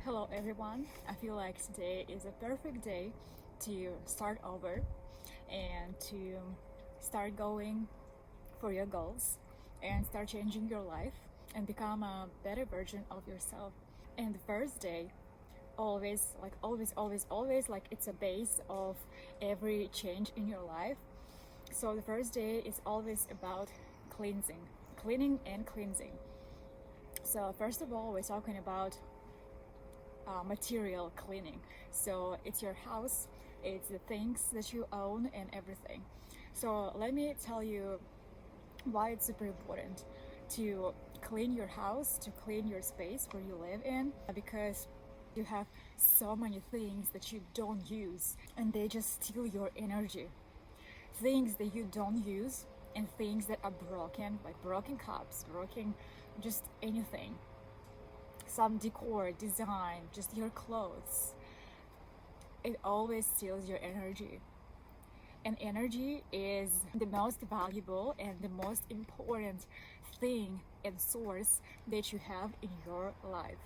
Hello everyone. I feel like today is a perfect day to start over and to start going for your goals and start changing your life and become a better version of yourself. And the first day, always, like it's a base of every change in your life. So the first day is always about cleaning and cleansing. So first of all, we're talking about material cleaning. So it's your house, it's the things that you own and everything. So let me tell you why it's super important to clean your house, to clean your space where you live in, because you have so many things that you don't use and they just steal your energy. Things that you don't use and things that are broken, like broken cups, broken just anything, some decor, design, just your clothes. It always steals your energy. And energy is the most valuable and the most important thing and source that you have in your life.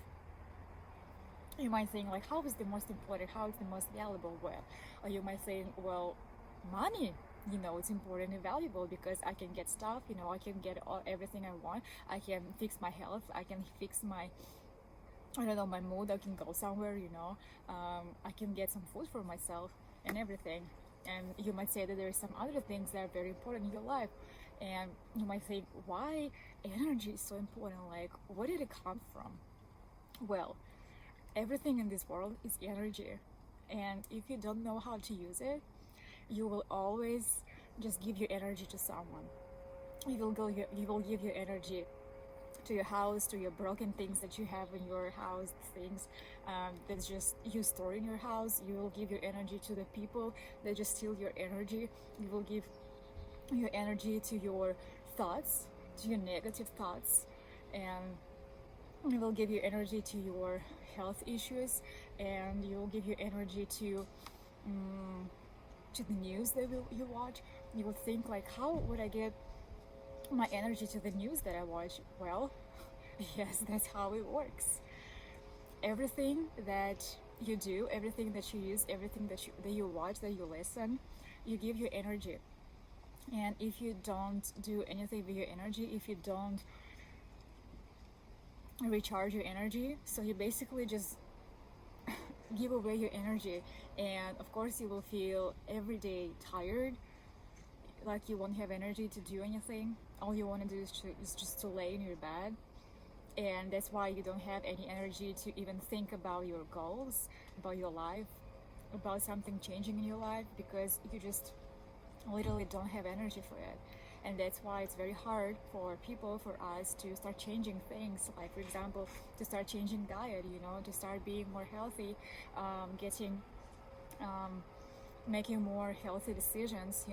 You might think, like, how is the most important? How is the most valuable? Well, or you might think, well, money. It's important and valuable because I can get stuff. I can get everything I want. I can fix my health. I can fix my my mood. I can go somewhere, I can get some food for myself and everything. And you might say that there are some other things that are very important in your life. And you might think, why energy is so important? Like, where did it come from? Well, everything in this world is energy. And if you don't know how to use it, you will always just give your energy to someone. You will give your energy to your house, to your broken things that you have in your house, things that's just you store in your house. You will give your energy to the people that just steal your energy. You will give your energy to your thoughts, to your negative thoughts, and you will give your energy to your health issues, and you will give your energy to the news that you watch. You will think, like, how would I get my energy to the news that I watch? Well, yes, that's how it works. Everything that you do, everything that you use, everything that you watch, that you listen, you give your energy. And if you don't do anything with your energy, if you don't recharge your energy, so you basically just give away your energy. And of course you will feel every day tired, like you won't have energy to do anything. All you want to do is just to lay in your bed. And that's why you don't have any energy to even think about your goals, about your life, about something changing in your life, because you just literally don't have energy for it. And that's why it's very hard for people, for us, to start changing things. Like, for example, to start changing diet, to start being more healthy, making more healthy decisions,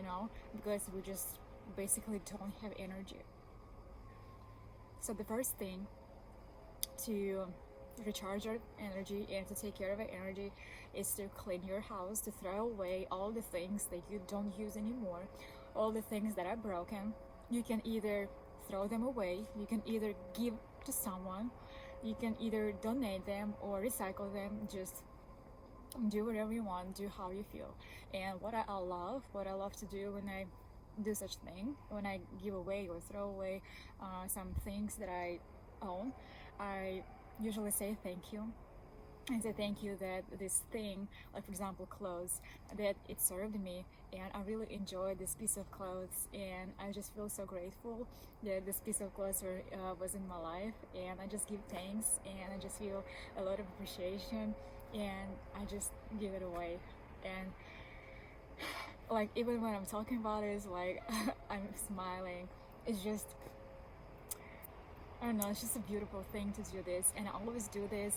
because we just basically don't have energy. So the first thing to recharge your energy and to take care of your energy is to clean your house, to throw away all the things that you don't use anymore, all the things that are broken. You can either throw them away, you can either give to someone, you can either donate them or recycle them. Just do whatever you want, do how you feel. And what I love to do when I do such thing, when I give away or throw away some things that I own, I usually say thank you. I say thank you that this thing, like for example clothes, that it served me, and I really enjoyed this piece of clothes, and I just feel so grateful that this piece of clothes was in my life, and I just give thanks, and I just feel a lot of appreciation, and I just give it away. And like, even when I'm talking about it, it's like I'm smiling. It's just, I don't know, it's just a beautiful thing to do this. And I always do this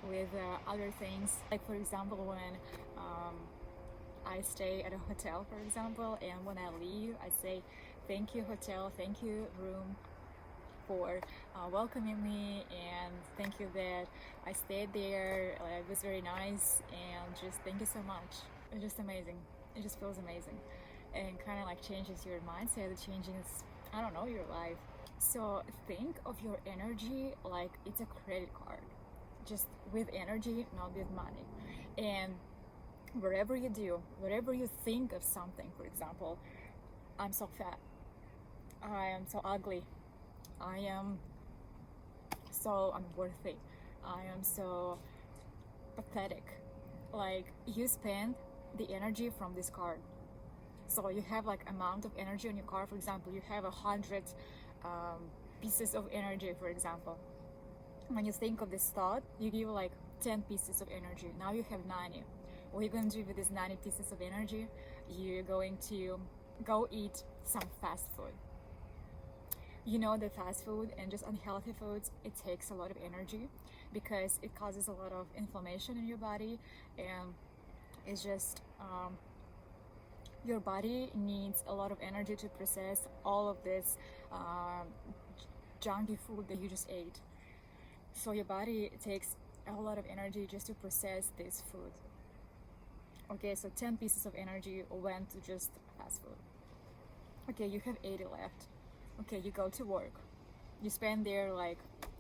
with other things. Like, for example, when I stay at a hotel, for example, and when I leave, I say thank you hotel, thank you room for welcoming me, and thank you that I stayed there. It was very nice, and just thank you so much. It's just amazing. It just feels amazing, and kind of like changes your mindset. It changes, I don't know, your life. So think of your energy like it's a credit card. just with energy, not with money. And wherever you do, wherever you think of something, for example, I'm so fat, I am so ugly, I am so unworthy, I am so pathetic, like you spend the energy from this card. So you have like amount of energy on your card. For example, you have 100 pieces of energy, for example. When you think of this thought, you give like 10 pieces of energy. Now you have 90. What are you going to do with these 90 pieces of energy? You're going to go eat some fast food. You know that fast food and just unhealthy foods, it takes a lot of energy because it causes a lot of inflammation in your body, and it's just your body needs a lot of energy to process all of this junky food that you just ate. So your body takes a lot of energy just to process this food. Okay, so 10 pieces of energy went to just fast food. Okay, you have 80 left. Okay, you go to work. You spend there like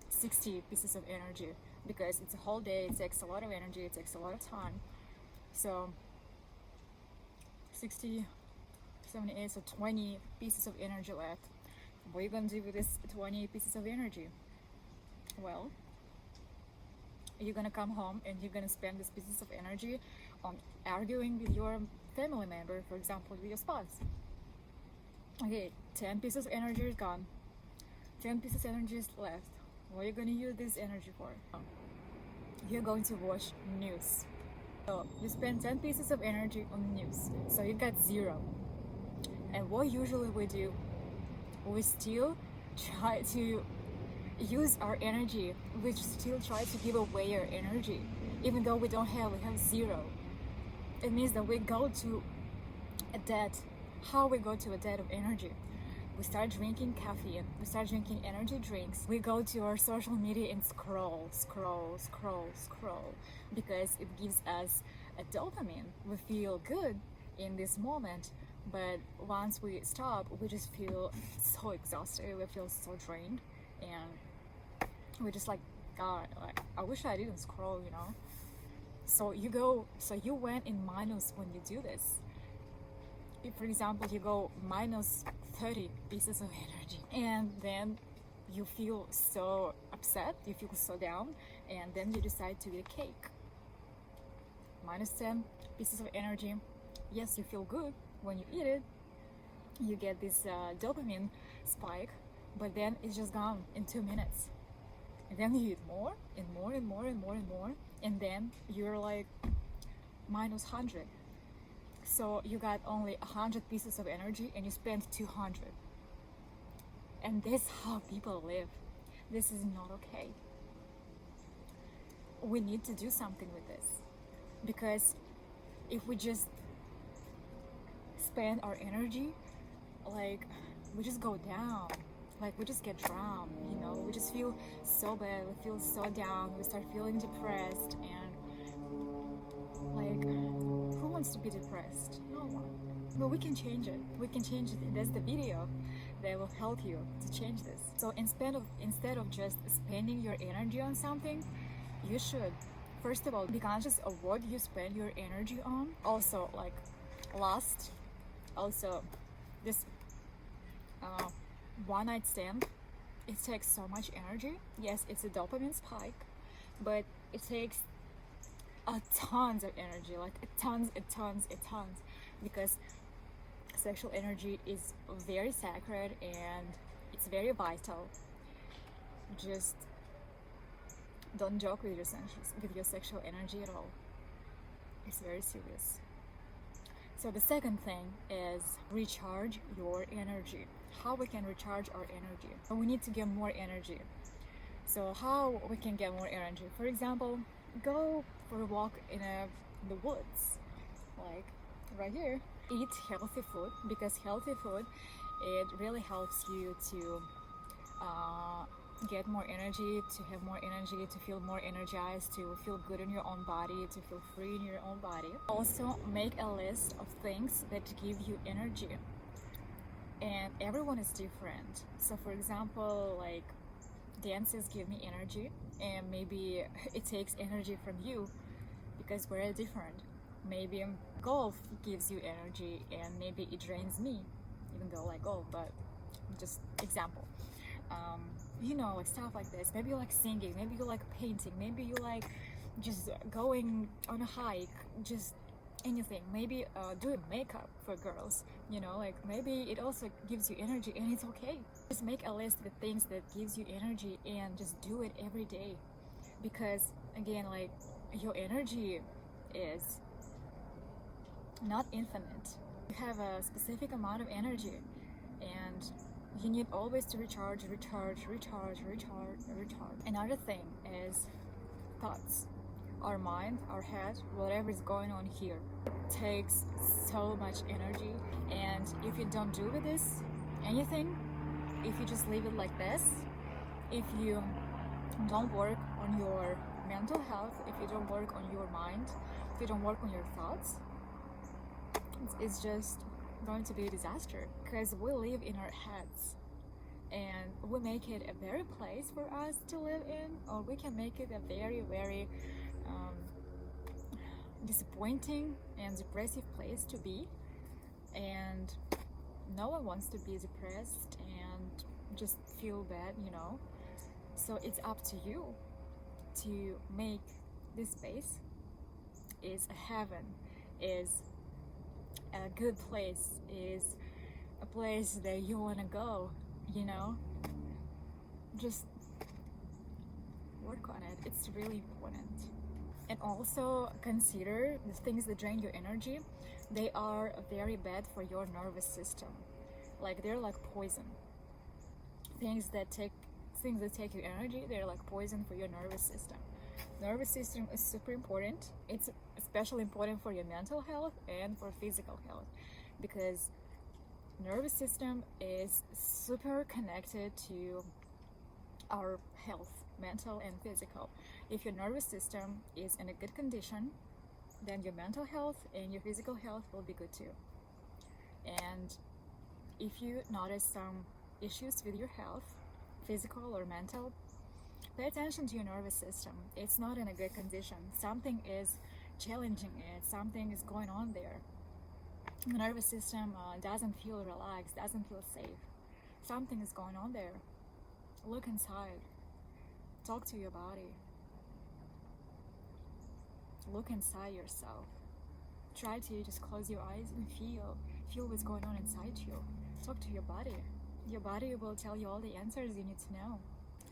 60 pieces of energy because it's a whole day, it takes a lot of energy, it takes a lot of time. So 60, 78, so 20 pieces of energy left. What are you gonna do with this 20 pieces of energy? Well, you're gonna come home and you're gonna spend these pieces of energy on arguing with your family member, for example, with your spouse. Okay, 10 pieces of energy is gone. 10 pieces of energy is left. What are you gonna use this energy for? You're going to watch news. So you spend 10 pieces of energy on news, so you got 0. And what usually we do, we still try to use our energy, we still try to give away our energy, even though we have 0. It means that we go to a debt. How we go to a debt of energy? We start drinking caffeine, we start drinking energy drinks, we go to our social media and scroll, because it gives us a dopamine. We feel good in this moment, but once we stop, we just feel so exhausted, we feel so drained, and we're just like, God, like, I wish I didn't scroll, you know? So you went in minus when you do this. If, for example, you go minus 30 pieces of energy, and then you feel so upset, you feel so down, and then you decide to eat a cake. Minus 10 pieces of energy. Yes, you feel good when you eat it. You get this dopamine spike, but then it's just gone in 2 minutes. And then you eat more and more and more and more and more, and then you're like minus 100. So you got only 100 pieces of energy and you spent 200. And this is how people live. This is not okay. We need to do something with this, because if we just spend our energy, like, we just go down, like we just get drowned, you know, we just feel so bad, we feel so down, we start feeling depressed, and like, who wants to be depressed? No one. But we can change it. We can change it. There's the video that will help you to change this. So instead of just spending your energy on something, you should first of all be conscious of what you spend your energy on. Also, like lust, also this one night stand, it takes so much energy. Yes, it's a dopamine spike, but it takes tons of energy, like tons, because sexual energy is very sacred and it's very vital. Just don't joke with your sexual energy at all. It's very serious. So the second thing is recharge your energy. How we can recharge our energy? We need to get more energy. So how we can get more energy? For example, go for a walk in the woods, like right here. Eat healthy food, because healthy food, it really helps you to get more energy, to have more energy, to feel more energized, to feel good in your own body, to feel free in your own body. Also, make a list of things that give you energy, and everyone is different. So for example, like dances give me energy, and maybe it takes energy from you because we're different. Maybe golf gives you energy, and maybe it drains me, even though I like golf, but just example. Like stuff like this. Maybe you like singing, maybe you like painting, maybe you like just going on a hike, just anything. Maybe doing makeup for girls, like maybe it also gives you energy, and it's okay. Just make a list with things that gives you energy and just do it every day, because again, like, your energy is not infinite. You have a specific amount of energy, and you need always to recharge. Another thing is thoughts. Our mind, our head, whatever is going on here takes so much energy, and if you don't do with this anything, if you just leave it like this, if you don't work on your mental health, if you don't work on your mind, if you don't work on your thoughts, it's just going to be a disaster, because we live in our heads, and we make it a very place for us to live in, or we can make it a very, very disappointing and depressive place to be. And no one wants to be depressed and just feel bad, so it's up to you to make this space is a heaven, is a good place, is a place that you want to go, just work on it. It's really important. And also consider the things that drain your energy. They are very bad for your nervous system. Like, they're like poison. Things that take your energy, they're like poison for your nervous system. Nervous system is super important. It's especially important for your mental health and for physical health, because nervous system is super connected to our health, mental and physical. If your nervous system is in a good condition, then your mental health and your physical health will be good too. And if you notice some issues with your health, physical or mental, pay attention to your nervous system. It's not in a good condition. Something is challenging it. Something is going on there. The nervous system doesn't feel relaxed, doesn't feel safe. Something is going on there. Look inside. Talk to your body. Look inside yourself. Try to just close your eyes and feel what's going on inside you. Talk to your body. Your body will tell you all the answers you need to know.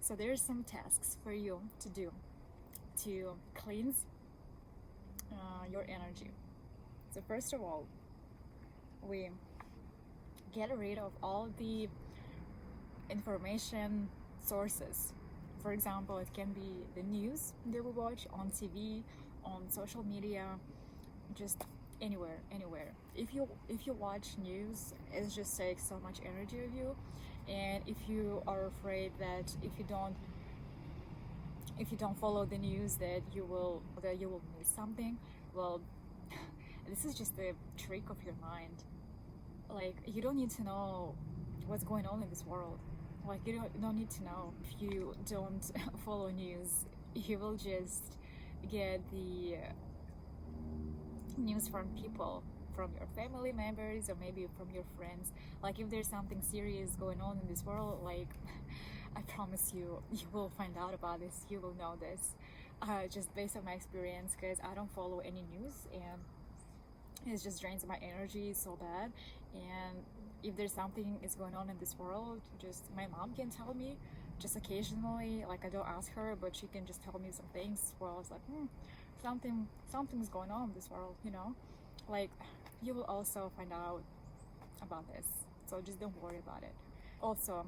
So there's some tasks for you to do to cleanse your energy. So first of all, we get rid of all the information sources. For example, it can be the news that we watch on TV, on social media, just anywhere. If you watch news, it just takes so much energy of you, and if you are afraid that if you don't follow the news that you will miss something, well, this is just a trick of your mind. Like, you don't need to know what's going on in this world. Like, you don't need to know. If you don't follow news, you will just get the news from people, from your family members, or maybe from your friends. Like, if there's something serious going on in this world, like, I promise you will find out about this, you will know this, just based on my experience, because I don't follow any news, and it just drains my energy so bad. And if there's something is going on in this world, just my mom can tell me, just occasionally. Like, I don't ask her, but she can just tell me some things where I was like, something's going on in this world, like, you will also find out about this, so just don't worry about it. Also,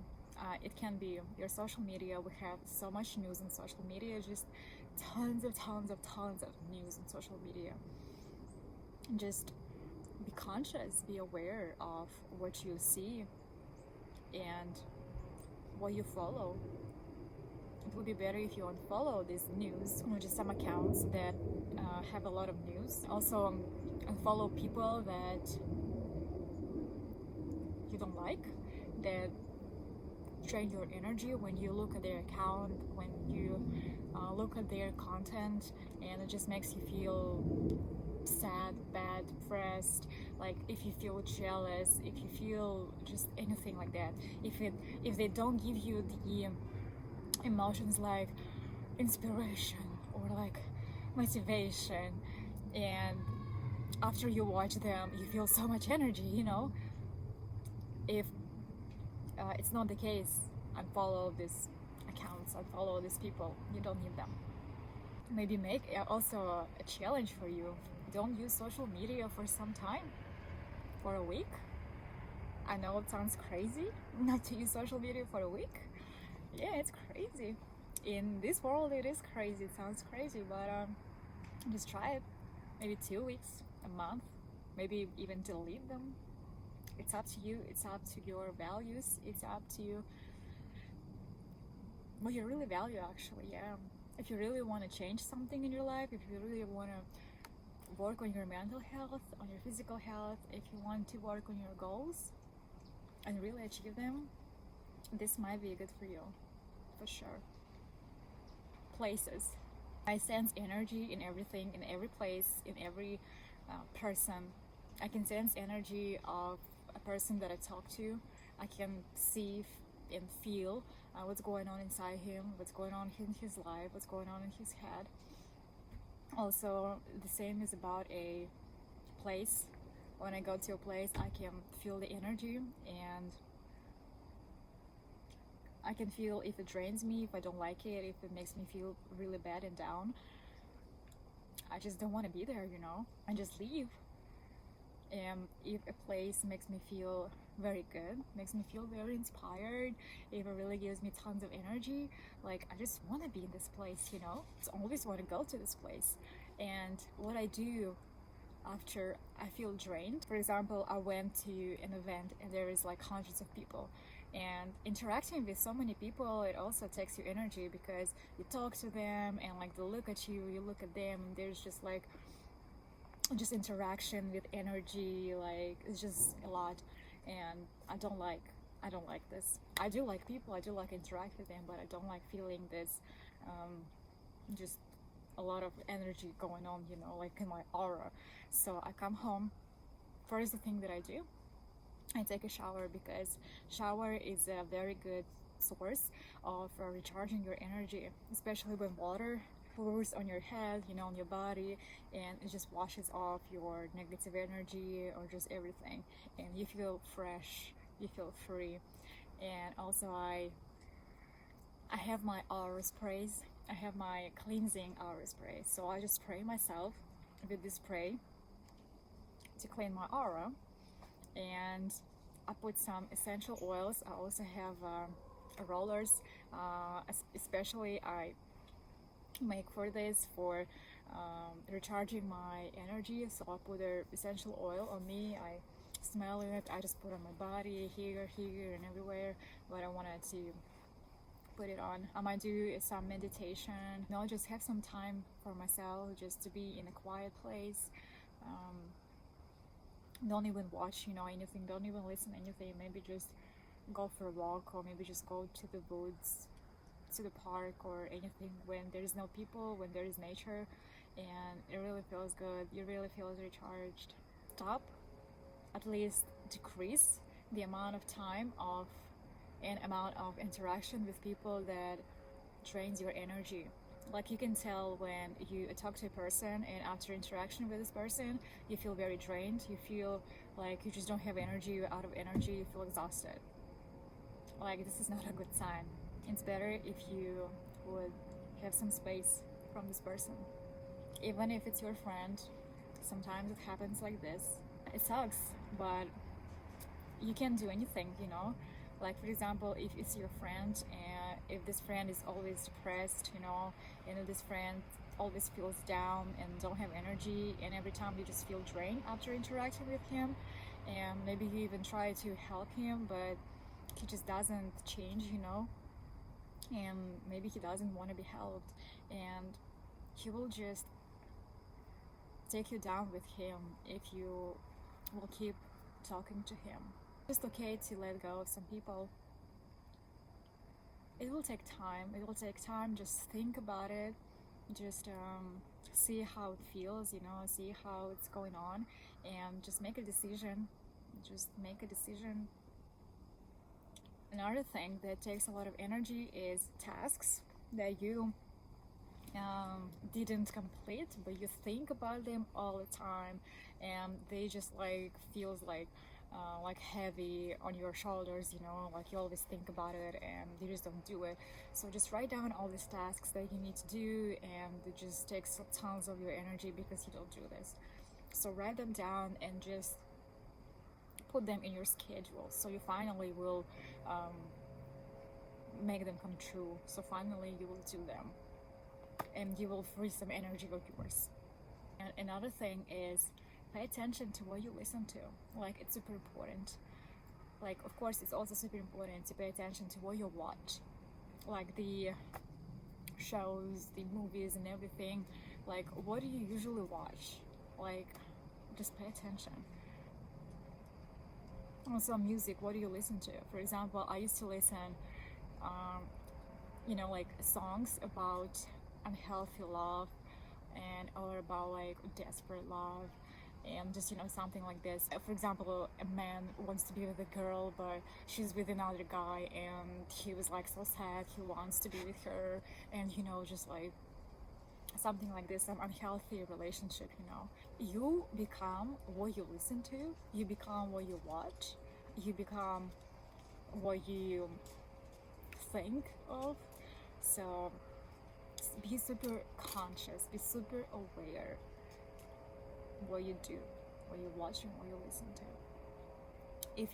it can be your social media. We have so much news on social media, just tons of news on social media. Just be conscious, be aware of what you see and what you follow. It would be better if you unfollow this news, just some accounts that have a lot of news. Also, unfollow people that you don't like, that drain your energy when you look at their account, when you look at their content, and it just makes you feel sad, bad, depressed. Like if you feel jealous, if you feel just anything like that, if they don't give you the emotions like inspiration or like motivation, and after you watch them you feel so much energy, if it's not the case, unfollow these accounts, unfollow these people. You don't need them. Maybe make also a challenge for you. Don't use social media for some time, for a week. I know it sounds crazy not to use social media for a week. Yeah, it's crazy. In this world, it is crazy. It sounds crazy, but just try it. Maybe 2 weeks, a month, maybe even delete them. It's up to you. It's up to your values. It's up to you what you really value, actually. Yeah. If you really want to change something in your life, if you really want to work on your mental health, on your physical health, if you want to work on your goals and really achieve them, this might be good for you, for sure. Places. I sense energy in everything, in every place, in every person. I can sense energy of a person that I talk to. I can see and feel what's going on inside him, what's going on in his life, what's going on in his head. Also, the same is about a place. When I go to a place, I can feel the energy, and I can feel if it drains me, if I don't like it, if it makes me feel really bad and down. I just don't want to be there, and just leave. And if a place makes me feel very good, makes me feel very inspired, if it really gives me tons of energy, like I just want to be in this place, just always want to go to this place. And what I do after I feel drained, for example, I went to an event and there is like hundreds of people, and interacting with so many people, it also takes you energy, because you talk to them and like they look at you, you look at them, and there's just like just interaction with energy, like it's just a lot. And I don't like this. I do like people, I do like interact with them, but I don't like feeling this just a lot of energy going on, like in my aura. So I come home. First, the thing that I do, I take a shower, because shower is a very good source of recharging your energy, especially when water pours on your head, on your body, and it just washes off your negative energy or just everything, and you feel fresh, you feel free. And also I have my aura sprays. I have my cleansing aura spray, so I just spray myself with this spray to clean my aura. And I put some essential oils. I also have rollers, especially I make for this, for recharging my energy. So I put the essential oil on me, I smell it, I just put on my body, here and everywhere, but I wanted to put it on. I might do some meditation, just have some time for myself, just to be in a quiet place. Don't even watch anything, don't even listen to anything, maybe just go for a walk, or maybe just go to the woods, to the park, or anything when there's no people, when there is nature, and it really feels good. You really feel recharged. Stop, at least decrease the amount of time of and amount of interaction with people that drains your energy. Like you can tell when you talk to a person, and after interaction with this person you feel very drained, you feel like you just don't have energy, you're out of energy, you feel exhausted. Like this is not a good sign. It's better if you would have some space from this person. Even if it's your friend, sometimes it happens like this. It sucks, but you can't do anything, Like for example, if it's your friend, and if this friend is always depressed, and if this friend always feels down and don't have energy, and every time you just feel drained after interacting with him, and maybe you even try to help him, but he just doesn't change, and maybe he doesn't want to be helped, and he will just take you down with him if you will keep talking to him. It's okay to let go of some people. it will take time. It will take time. Just think about it. Just see how it feels, see how it's going on, and just make a decision. Just make a decision. Another thing that takes a lot of energy is tasks that you didn't complete, but you think about them all the time, and they just like feels like heavy on your shoulders, like you always think about it and you just don't do it. So just write down all these tasks that you need to do, and it just takes tons of your energy because you don't do this. So write them down and just put them in your schedule, so you finally will make them come true. So finally you will do them, and you will free some energy of yours. And another thing is, pay attention to what you listen to. Like, it's super important. Like, of course, it's also super important to pay attention to what you watch, like the shows, the movies, and everything. Like, what do you usually watch? Like, just pay attention. Also, music, what do you listen to? For example, I used to listen like songs about unhealthy love, and or about like desperate love, and just something like this. For example, a man wants to be with a girl, but she's with another guy, and he was like so sad, he wants to be with her, and just like something like this, some unhealthy relationship. You become what you listen to, you become what you watch, you become what you think of. So be super conscious, be super aware what you do, what you watch, and what you listen to. If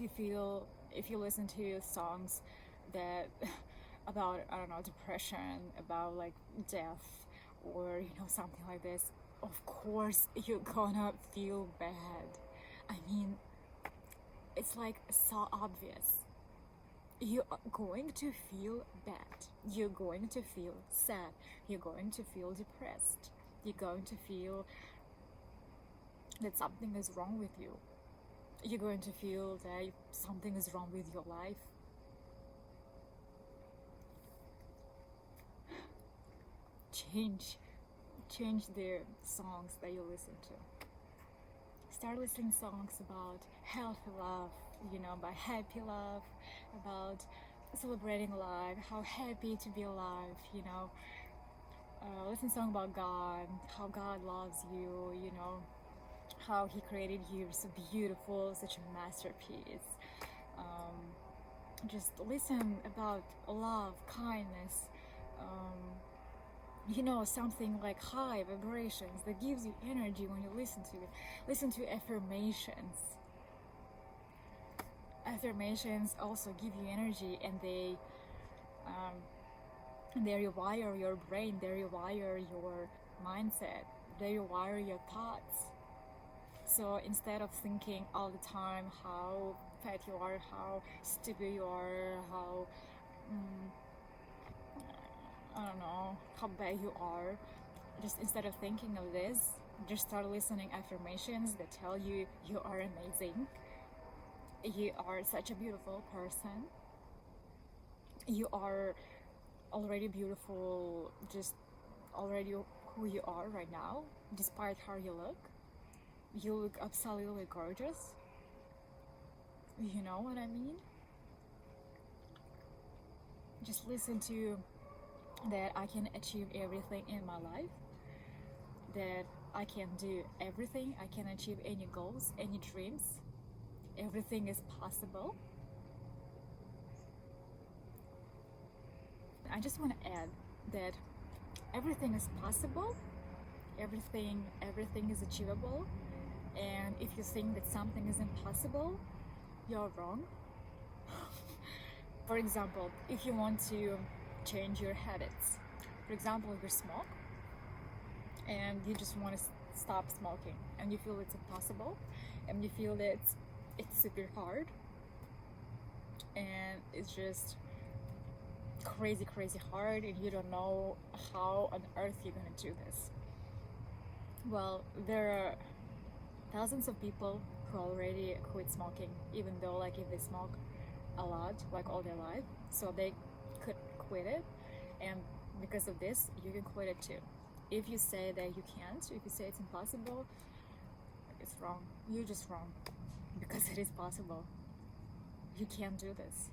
you listen to songs that about, I don't know, depression, about like death, or something like this, of course you're gonna feel bad. I mean, it's like so obvious. You are going to feel bad, you're going to feel sad, you're going to feel depressed, you're going to feel that something is wrong with you, you're going to feel that something is wrong with your life. Change the songs that you listen to. Start listening songs about healthy love, about happy love, about celebrating life, how happy to be alive. Listen song about God, how God loves you, how he created you so beautiful, such a masterpiece. Just listen about love, kindness, something like high vibrations that gives you energy when you listen to it. Listen to affirmations. Affirmations also give you energy, and they rewire your brain, they rewire your mindset, they rewire your thoughts. So instead of thinking all the time how fat you are, how stupid you are, how I don't know, how bad you are, just instead of thinking of this, just start listening affirmations that tell you you are amazing, you are such a beautiful person, you are already beautiful, just already who you are right now, despite how you look. You look absolutely gorgeous. You know what I mean? Just listen to that I can achieve everything in my life, that I can do everything, I can achieve any goals, any dreams, everything is possible. I just want to add that everything is possible, everything is achievable, and if you think that something is impossible, you're wrong. For example, if you want to change your habits, for example, you smoke and you just want to stop smoking, and you feel it's impossible, and you feel that it's super hard, and it's just crazy hard, and you don't know how on earth you're gonna do this. Well, there are thousands of people who already quit smoking, even though like if they smoke a lot, like all their life, so they could quit quit it, and because of this you can quit it too. If you say that you can't, if you say it's impossible, it's wrong. You're just wrong, because it is possible. You can do this.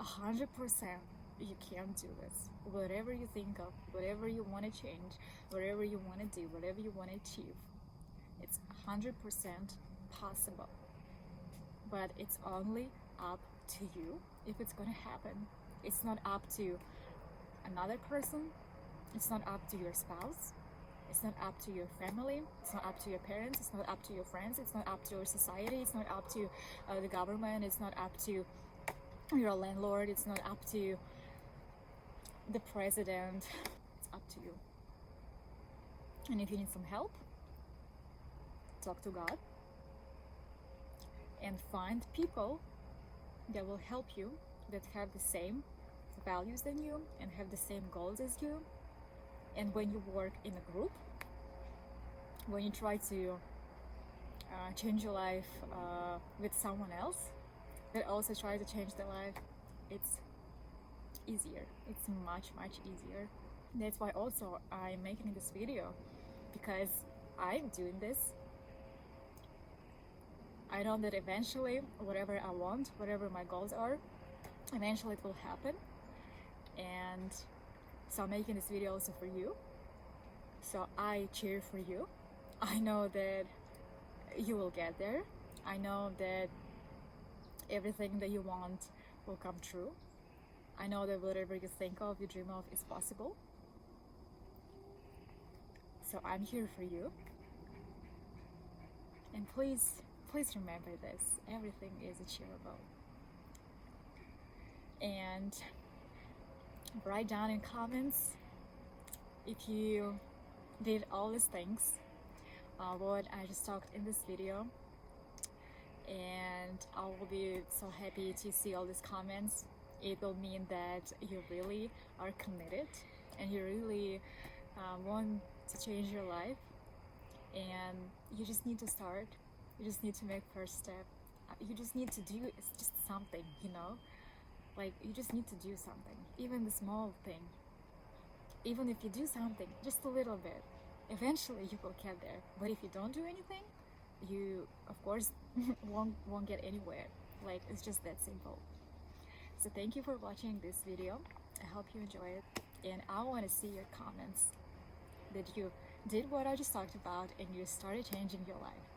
100% you can do this. Whatever you think of, whatever you want to change, whatever you want to do, whatever you want to achieve, it's 100% possible. But it's only up to you if it's gonna happen. It's not up to another person. It's not up to your spouse. It's not up to your family. It's not up to your parents. It's not up to your friends. It's not up to your society. It's not up to the government. It's not up to your landlord. It's not up to the president. It's up to you. And if you need some help, talk to God and find people that will help you, that have the same values than you and have the same goals as you. And when you work in a group, when you try to change your life with someone else that also try to change their life, it's easier. It's much easier. That's why also I'm making this video, because I'm doing this. I know that eventually whatever I want, whatever my goals are, eventually it will happen. And so I'm making this video also for you. So I cheer for you. I know that you will get there. I know that everything that you want will come true. I know that whatever you think of, you dream of, is possible. So I'm here for you. And please remember this. Everything is achievable. And write down in comments if you did all these things, what I just talked in this video, and I will be so happy to see all these comments. It will mean that you really are committed and you really want to change your life, and you just need to start. You just need to make first step. You just need to do just something, like you just need to do something, even the small thing. Even if you do something just a little bit, eventually you will get there. But if you don't do anything, you of course won't get anywhere. Like, it's just that simple. So thank you for watching this video. I hope you enjoy it, and I want to see your comments that you did what I just talked about and you started changing your life.